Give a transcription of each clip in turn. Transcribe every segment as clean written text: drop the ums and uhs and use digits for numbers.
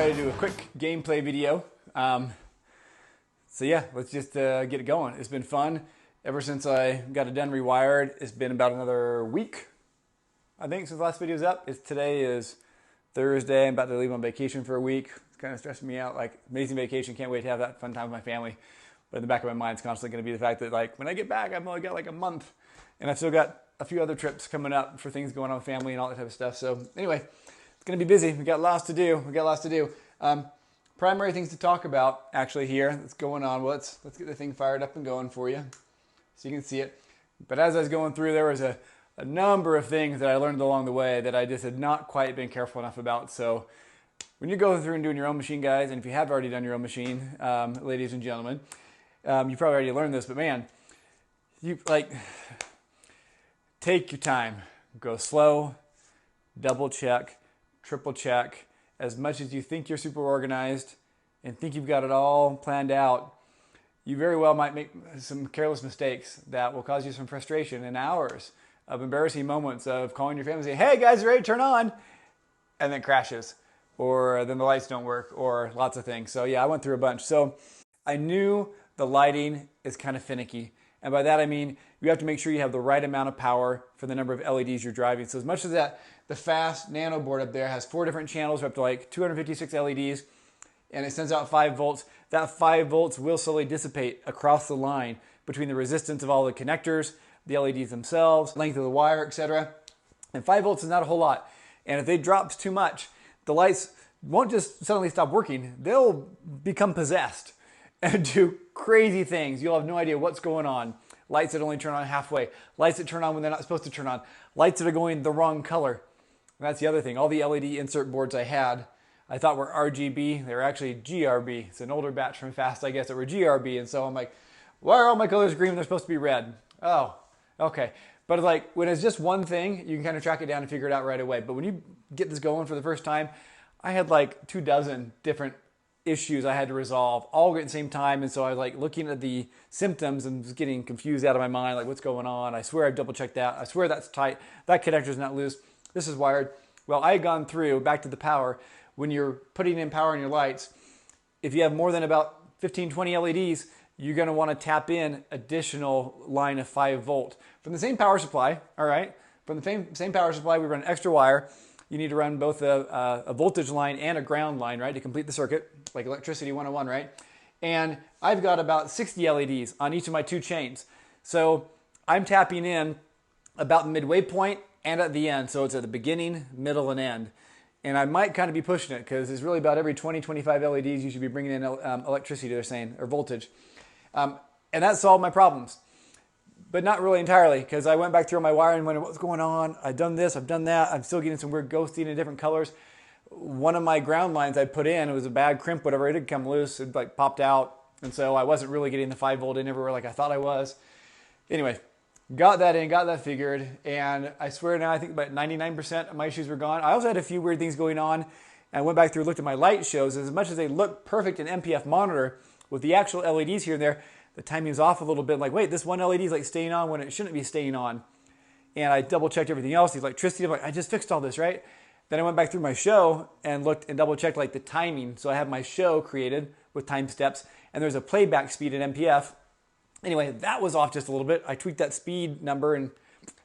decided to do a quick gameplay video. So yeah, let's just get it going. It's been fun. Ever since I got it done rewired, it's been about another week, I think, since the last video is up. Today is Thursday. I'm about to leave on vacation for a week. It's kind of stressing me out. Like, amazing vacation. Can't wait to have that fun time with my family. But in the back of my mind, it's constantly going to be the fact that, like, when I get back, I've only got like a month. And I've still got a few other trips coming up for things going on with family and all that type of stuff. So anyway, it's going to be busy. We got lots to do. Primary things to talk about actually here that's going on. Well, let's get the thing fired up and going for you so you can see it. But as I was going through, there was a number of things that I learned along the way that I just had not quite been careful enough about. So when you're going through and doing your own machine, guys, and if you have already done your own machine, ladies and gentlemen, you probably already learned this, but man, you take your time, go slow, double check, triple check. As much as you think you're super organized and think you've got it all planned out, you very well might make some careless mistakes that will cause you some frustration and hours of embarrassing moments of calling your family and saying, hey guys, ready to turn on? And then crashes, or then the lights don't work, or lots of things. So yeah, I went through a bunch. So I knew the lighting is kind of finicky. And by that I mean you have to make sure you have the right amount of power for the number of LEDs you're driving. So as much as that, the fast nano board up there has 4 different channels for up to like 256 LEDs, and it sends out 5 volts. That 5 volts will slowly dissipate across the line between the resistance of all the connectors, the LEDs themselves, length of the wire, etc. And 5 volts is not a whole lot. And if it drops too much, the lights won't just suddenly stop working. They'll become possessed and do crazy things. You'll have no idea what's going on. Lights that only turn on halfway. Lights that turn on when they're not supposed to turn on. Lights that are going the wrong color. And that's the other thing. All the LED insert boards I had, I thought were RGB. They were actually GRB. It's an older batch from Fast, I guess, that were GRB. And so I'm like, why are all my colors green when they're supposed to be red? Oh, okay. But like when it's just one thing, you can kind of track it down and figure it out right away. But when you get this going for the first time, I had like 24 different issues I had to resolve all at the same time. And so I was like looking at the symptoms and was getting confused out of my mind, like what's going on? I swear I've double checked that. I swear that's tight. That connector's not loose. This is wired. Well, I had gone through, back to the power, when you're putting in power in your lights, if you have more than about 15, 20 LEDs, you're going to want to tap in additional line of 5 volt. From the same power supply, all right? From the same power supply, we run extra wire. You need to run both a voltage line and a ground line, right, to complete the circuit, like electricity 101, right? And I've got about 60 LEDs on each of my 2 chains. So I'm tapping in about the midway point and at the end. So it's at the beginning, middle, and end. And I might kind of be pushing it because it's really about every 20, 25 LEDs you should be bringing in electricity, they're saying, or voltage. And that solved my problems. But not really entirely, because I went back through my wiring and went, what's going on? I've done this, I've done that. I'm still getting some weird ghosting in different colors. One of my ground lines I put in, it was a bad crimp, whatever. It had come loose, it like popped out. And so I wasn't really getting the 5 volt in everywhere like I thought I was. Anyway, got that in, got that figured. And I swear now, I think about 99% of my issues were gone. I also had a few weird things going on. And I went back through and looked at my light shows. As much as they look perfect in MPF monitor, with the actual LEDs here and there, the timing is off a little bit. Like, wait, this one LED is like staying on when it shouldn't be staying on. And I double checked everything else, the electricity. I'm like, I just fixed all this, right? Then I went back through my show and looked and double checked like the timing. So I have my show created with time steps, and there's a playback speed in MPF. Anyway, that was off just a little bit. I tweaked that speed number and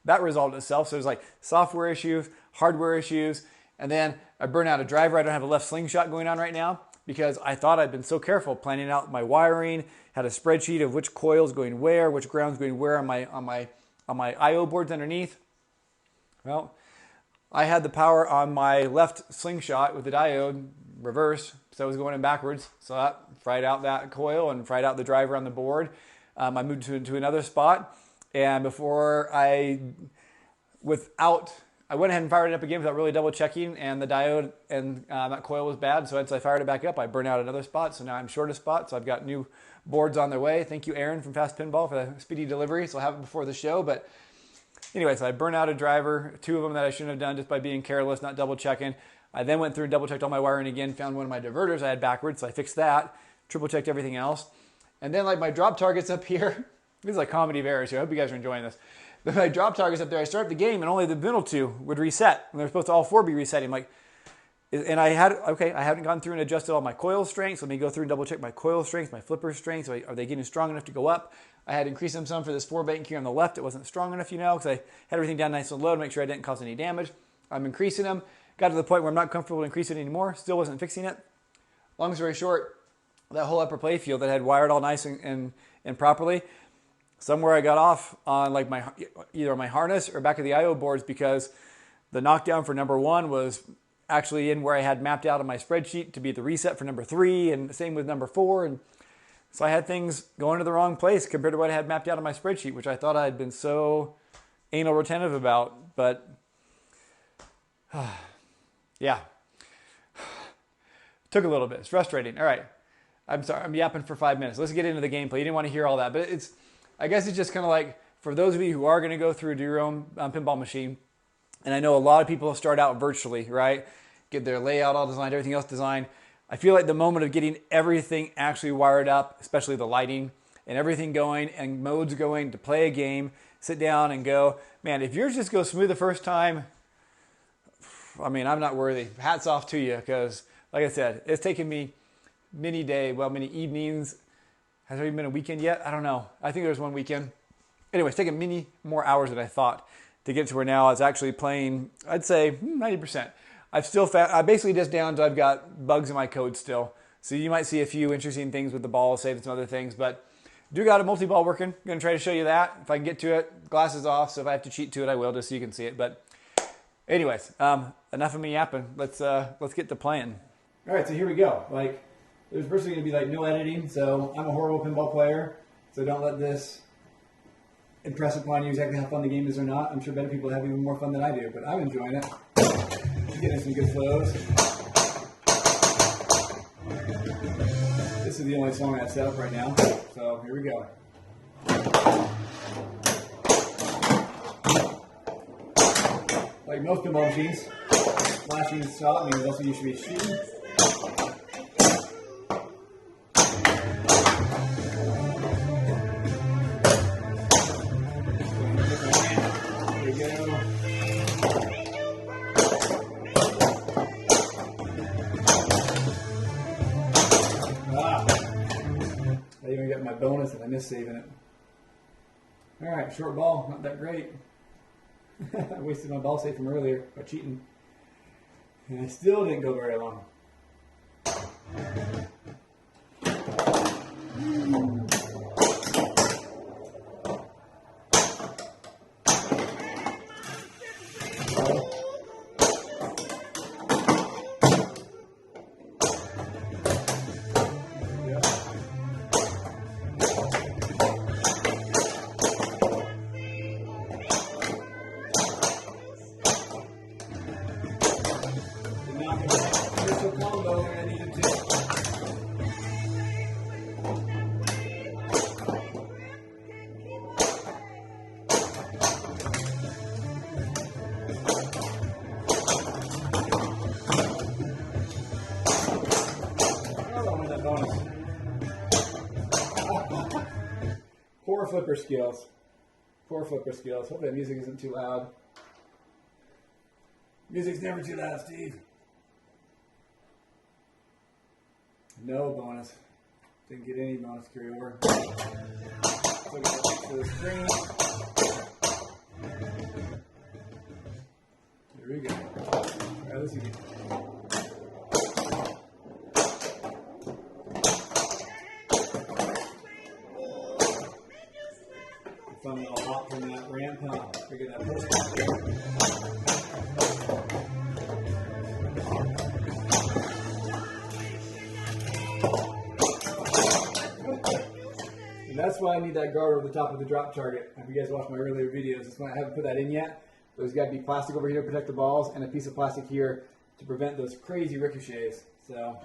that resolved itself. So there's like software issues, hardware issues, and then I burned out a driver. I don't have a left slingshot going on right now because I thought I'd been so careful planning out my wiring, had a spreadsheet of which coil's going where, which ground's going where on my I/O boards underneath. Well, I had the power on my left slingshot with the diode reverse, so it was going in backwards. So that fried out that coil and fried out the driver on the board. I moved to another spot, and before I went ahead and fired it up again without really double checking, and the diode and that coil was bad, so as I fired it back up, I burned out another spot, so now I'm short a spot, so I've got new boards on their way. Thank you, Aaron from Fast Pinball, for the speedy delivery, so I'll have it before the show. But anyway, so I burned out a driver, 2 of them that I shouldn't have done just by being careless, not double checking. I then went through and double checked all my wiring again, found one of my diverters I had backwards, so I fixed that, triple checked everything else. And then like my drop targets up here, this is like comedy of errors here, I hope you guys are enjoying this. Then my drop targets up there, I start the game and only the middle 2 would reset. And they're supposed to all 4 be resetting. I'm like, And I haven't gone through and adjusted all my coil strengths. Let me go through and double check my coil strengths, my flipper strengths. Are they getting strong enough to go up? I had increased them some for this 4-bank here on the left. It wasn't strong enough, because I had everything down nice and low to make sure I didn't cause any damage. I'm increasing them. Got to the point where I'm not comfortable increasing it anymore. Still wasn't fixing it. Long story short, that whole upper play field that I had wired all nice and properly, somewhere I got off on like either my harness or back of the I/O boards, because the knockdown for number 1 was actually in where I had mapped out on my spreadsheet to be the reset for number 3, and the same with number 4. And so I had things going to the wrong place compared to what I had mapped out on my spreadsheet, which I thought I had been so anal retentive about. But yeah, took a little bit. It's frustrating. All right. I'm sorry. I'm yapping for 5 minutes. Let's get into the gameplay. You didn't want to hear all that, but I guess it's just kind of like, for those of you who are going to go through do your own pinball machine, and I know a lot of people start out virtually, right? Get their layout all designed, everything else designed. I feel like the moment of getting everything actually wired up, especially the lighting and everything going and modes going to play a game, sit down and go, man, if yours just goes smooth the first time, I mean, I'm not worthy. Hats off to you, because like I said, it's taken me many evenings. Has there even been a weekend yet? I don't know. I think there was one weekend. Anyway, it's taken many more hours than I thought to get to where now I was actually playing, I'd say 90%. I basically just down to I've got bugs in my code still. So you might see a few interesting things with the ball, save some other things, but do got a multi-ball working. I'm going to try to show you that. If I can get to it, glasses off, so if I have to cheat to it, I will, just so you can see it. But anyways, enough of me yapping. Let's get to playing. All right, so here we go. Like, there's virtually going to be like no editing, so I'm a horrible pinball player, so don't let this impress upon you exactly how fun the game is or not. I'm sure better people have even more fun than I do, but I'm enjoying it. Getting some good flows. This is the only song I have set up right now, so here we go. Like most pinball machines, flashing stop means that's what you should be shooting. I even got my bonus and I missed saving it. All right, short ball, not that great. I wasted my ball save from earlier by cheating. And I still didn't go very long. Poor flipper skills. Poor flipper skills. Hope that music isn't too loud. Music's never too loud, Steve. No bonus. Didn't get any bonus carryover. So to the screen. There we go. Alright, let's see. Fun little hop from that ramp, huh? Figure that post out there. And that's why I need that guard over the top of the drop target. If you guys watched my earlier videos, that's why I haven't put that in yet. There's got to be plastic over here to protect the balls and a piece of plastic here to prevent those crazy ricochets. So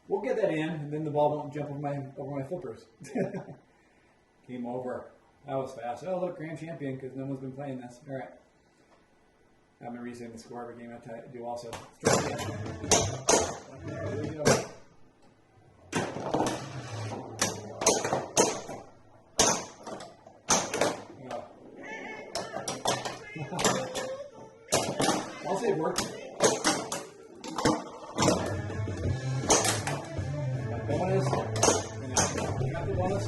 we'll get that in, and then the ball won't jump over my flippers. Game over. That was fast. Oh, look, grand champion, because no one's been playing this. All right. I'm going to reset the score every game I do also. There we go. I'll say it worked. triple bonus?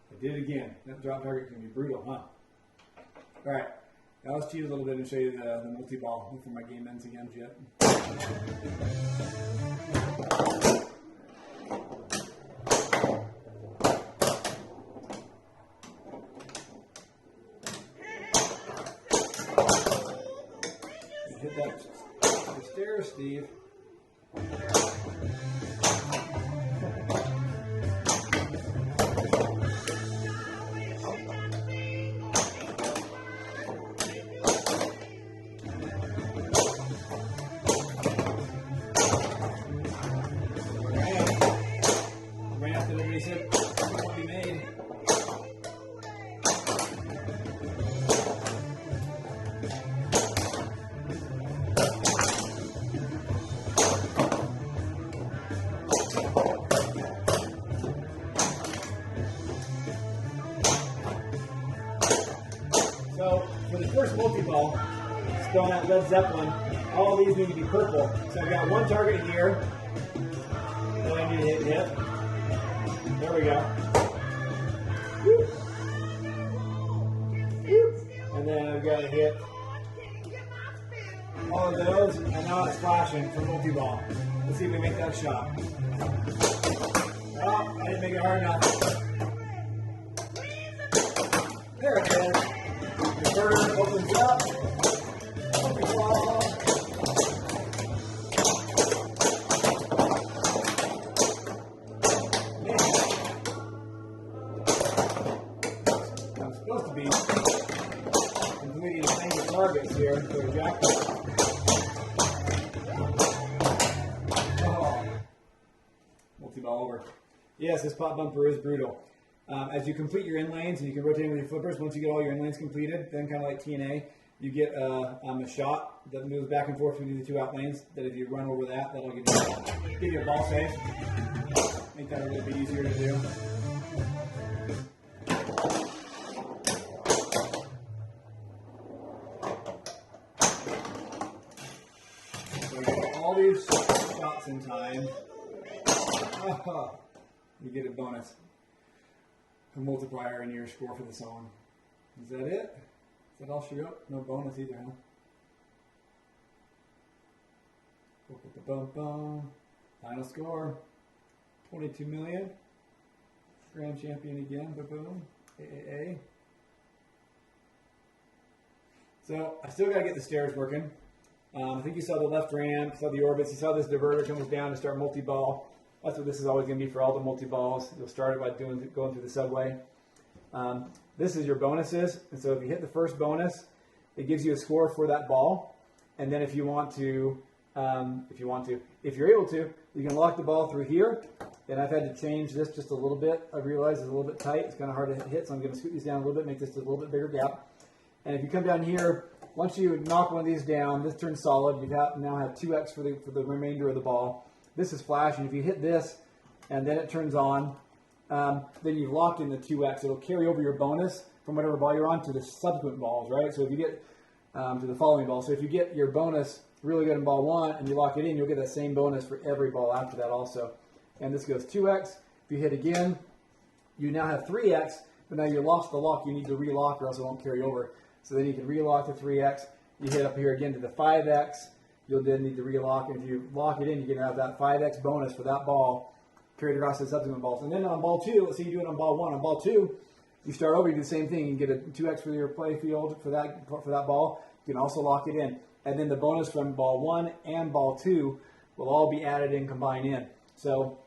I did it again. That drop target can be brutal, huh? All right. Now let's cheat a little bit and show you the multi-ball. Look for my game ends again, Jet. Hit that stairs, Steve. So for the first multi-ball, spelling out Led Zeppelin, all these need to be purple. So I've got one target here that I need to hit. There we go. Whoop. Whoop. And then I've got to hit all of those, and now it's flashing for multi-ball. Let's see if we make that shot. Oh, I didn't make it hard enough. There it is. The burner opens up. Multi-ball. I'm supposed to be completing a single targets here for the jackpot. Multi-ball over. Yes, this pop bumper is brutal. As you complete your in lanes, and you can rotate with your flippers, once you get all your in lanes completed, then kind of like TNA, you get a shot that moves back and forth between the two out lanes, that if you run over that, that'll give you a ball save. Make that a little bit easier to do. So get all these shots in time. You get a bonus. A multiplier in your score for the song. Is that it? Is that all she wrote? No bonus either, huh? Final score, 22 million. Grand champion again, boom. AAA. So I still got to get the stairs working. I think you saw the left ramp, you saw the orbits, you saw this diverter comes down to start multi-ball. That's what this is always going to be for all the multi-balls. You'll start it by going through the subway. This is your bonuses. And so if you hit the first bonus, it gives you a score for that ball. And then if you're able to, you can lock the ball through here. And I've had to change this just a little bit. I realize it's a little bit tight. It's kind of hard to hit, so I'm going to scoot these down a little bit, make this a little bit bigger gap. And if you come down here, once you knock one of these down, this turns solid. You now have 2x for the remainder of the ball. This is flashing. If you hit this and then it turns on, then you've locked in the 2x. It'll carry over your bonus from whatever ball you're on to the subsequent balls, right? So if you get to the following ball. So if you get your bonus really good in ball 1 and you lock it in, you'll get that same bonus for every ball after that also. And this goes 2x. If you hit again, you now have 3x, but now you lost the lock. You need to relock or else it won't carry over. So then you can relock the 3x. You hit up here again to the 5x. You'll then need to relock, and if you lock it in, you're going to have that 5x bonus for that ball carried across the subsequent balls. And then on ball 2, let's say you do it on ball 1. On ball 2, you start over, you do the same thing. You get a 2x for your play field for that ball. You can also lock it in. And then the bonus from ball 1 and ball 2 will all be added in, combined in. So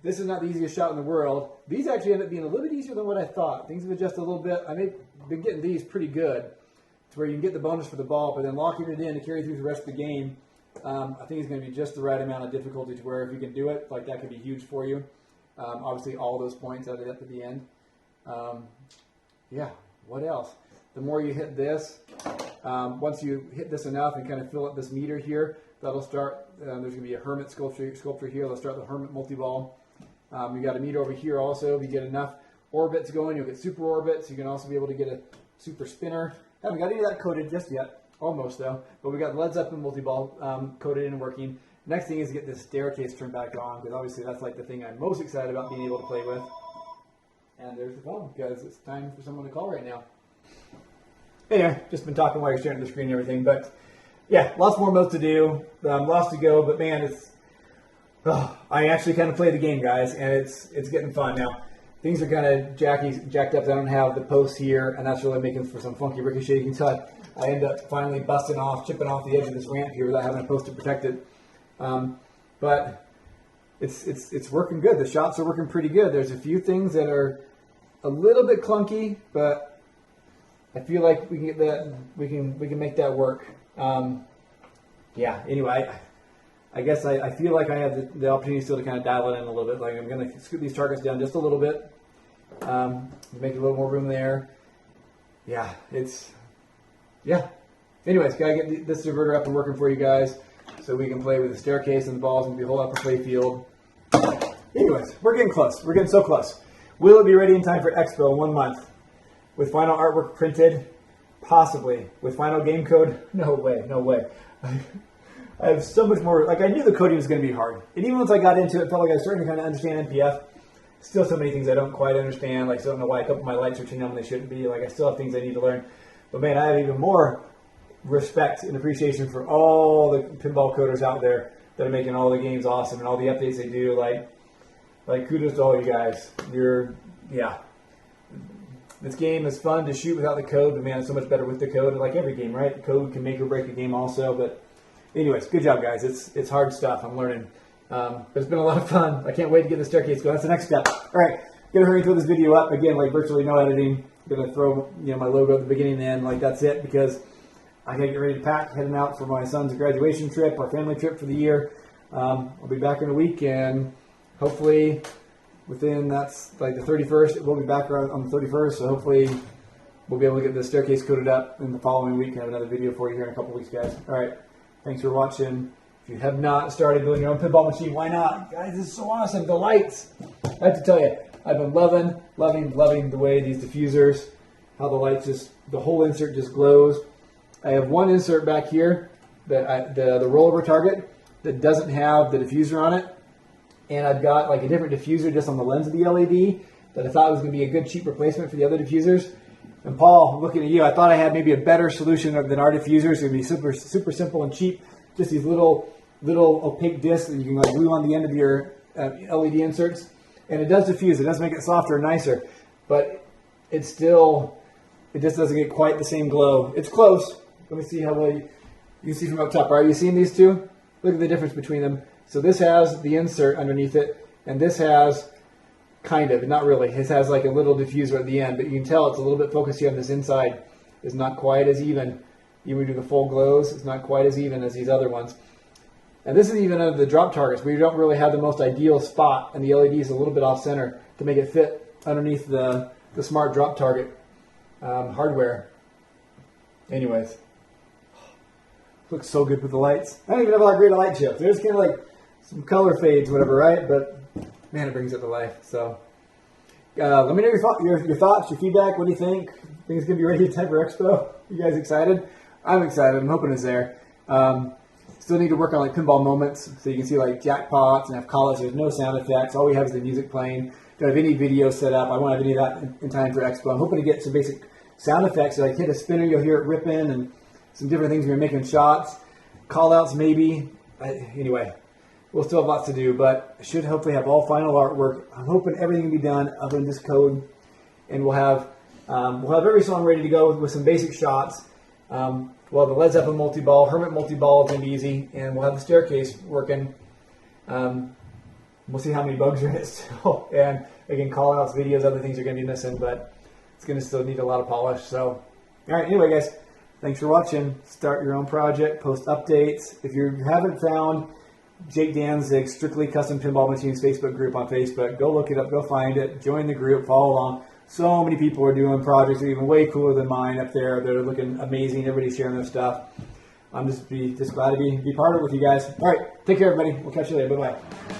this is not the easiest shot in the world. These actually end up being a little bit easier than what I thought. Things have adjusted a little bit. I've been getting these pretty good, to where you can get the bonus for the ball, but then locking it in to carry through the rest of the game, I think it's going to be just the right amount of difficulty to where if you can do it, like that could be huge for you. Obviously, all those points added up at the end. Yeah, what else? The more you hit this, once you hit this enough and kind of fill up this meter here, that'll start, there's going to be a hermit sculpture here. Let's start the hermit multi-ball. You got a meter over here also. If you get enough orbits going, you'll get super orbits. You can also be able to get a super spinner. Haven't got any of that coded just yet. Almost though, but we got the Led Zeppelin multi-ball coated in and working. Next thing is to get this staircase turned back on, because obviously that's like the thing I'm most excited about being able to play with. And there's the phone, because it's time for someone to call right now. Anyway, just been talking while you're staring at the screen and everything, but yeah, lots more modes to do, lots to go, but man, it's, I actually kind of play the game, guys, and it's getting fun. Now, things are kind of jacked up. I don't have the posts here, and that's really making for some funky ricochet. You can tell I end up finally chipping off the edge of this ramp here without having a post to protect it. But it's working good. The shots are working pretty good. There's a few things that are a little bit clunky, but I feel like we can get that. We can make that work. Yeah. Anyway, I guess I feel like I have the opportunity still to kind of dial it in a little bit. Like I'm going to scoot these targets down just a little bit, make a little more room there. Yeah. Anyways, gotta get this diverter up and working for you guys, so we can play with the staircase and the balls and the whole upper play field. Anyways, we're getting close. We're getting so close. Will it be ready in time for Expo in 1 month? With final artwork printed? Possibly. With final game code? No way, no way. I have so much more, like I knew the coding was going to be hard. And even once I got into it, felt like I was starting to kind of understand NPF. Still so many things I don't quite understand. Like, still don't know why a couple of my lights are turned on when they shouldn't be. Like, I still have things I need to learn. But man, I have even more respect and appreciation for all the pinball coders out there that are making all the games awesome and all the updates they do. Like kudos to all you guys. This game is fun to shoot without the code, but man, it's so much better with the code. Like every game, right? The code can make or break a game also. But anyways, good job, guys. It's hard stuff. I'm learning. But it's been a lot of fun. I can't wait to get the staircase going. That's the next step. All right, gonna hurry and throw this video up again. Like virtually no editing. Gonna throw my logo at the beginning and end. Like that's it, because I gotta get ready to pack, heading out for my son's graduation trip, our family trip for the year. I'll be back in a week, and hopefully that's like the 31st. We'll be back around on the 31st, so hopefully we'll be able to get the staircase coated up in the following week and have another video for you here in a couple weeks, guys. All right, thanks for watching. If you have not started building your own pinball machine, why not? Guys, this is so awesome. The lights, I have to tell you, I've been loving the way these diffusers, how the lights the whole insert just glows. I have one insert back here, that the rollover target, that doesn't have the diffuser on it. And I've got like a different diffuser just on the lens of the LED that I thought was going to be a good cheap replacement for the other diffusers. And Paul, looking at you, I thought I had maybe a better solution than our diffusers. It's going to be super simple and cheap. Just these little opaque discs that you can like glue on the end of your LED inserts. And it does diffuse. It does make it softer and nicer. But it just doesn't get quite the same glow. It's close. Let me see how well you can see from up top. Are you seeing these two? Look at the difference between them. So this has the insert underneath it, and this has kind of, not really. It has like a little diffuser at the end, but you can tell it's a little bit focused here on this inside. It's not quite as even. Even when we do the full glows, it's not quite as even as these other ones. And this is even under the drop targets. We don't really have the most ideal spot, and the LED is a little bit off center to make it fit underneath the smart drop target hardware. Anyways, looks so good with the lights. I don't even have a lot of great light chips. There's kind of like some color fades, whatever, right? But man, it brings it to life. So let me know your thoughts, your feedback. What do you think? Think it's gonna be ready in time for Expo? You guys excited? I'm excited. I'm hoping it's there. Still need to work on like pinball moments, so you can see like jackpots and have call-outs. There's no sound effects. All we have is the music playing. Don't have any video set up. I won't have any of that in time for Expo. I'm hoping to get some basic sound effects. So like hit a spinner, you'll hear it ripping, and some different things when you're making shots. Call-outs maybe. Anyway, we'll still have lots to do, but I should hopefully have all final artwork. I'm hoping everything can be done other than this code, and we'll have every song ready to go with some basic shots. We'll have the Led Zeppelin multi-ball, Hermit multi-ball is going to be easy, and we'll have the staircase working. We'll see how many bugs are in it still, and again, call-outs, videos, other things are going to be missing, but it's going to still need a lot of polish. So, all right, anyway, guys, thanks for watching. Start your own project, post updates. If you haven't found Jake Danzig's Strictly Custom Pinball Machines Facebook group on Facebook, go look it up, go find it, join the group, follow along. So many people are doing projects that are even way cooler than mine up there. They're looking amazing. Everybody's sharing their stuff. I'm just glad to be part of it with you guys. All right, take care, everybody. We'll catch you later. Bye-bye.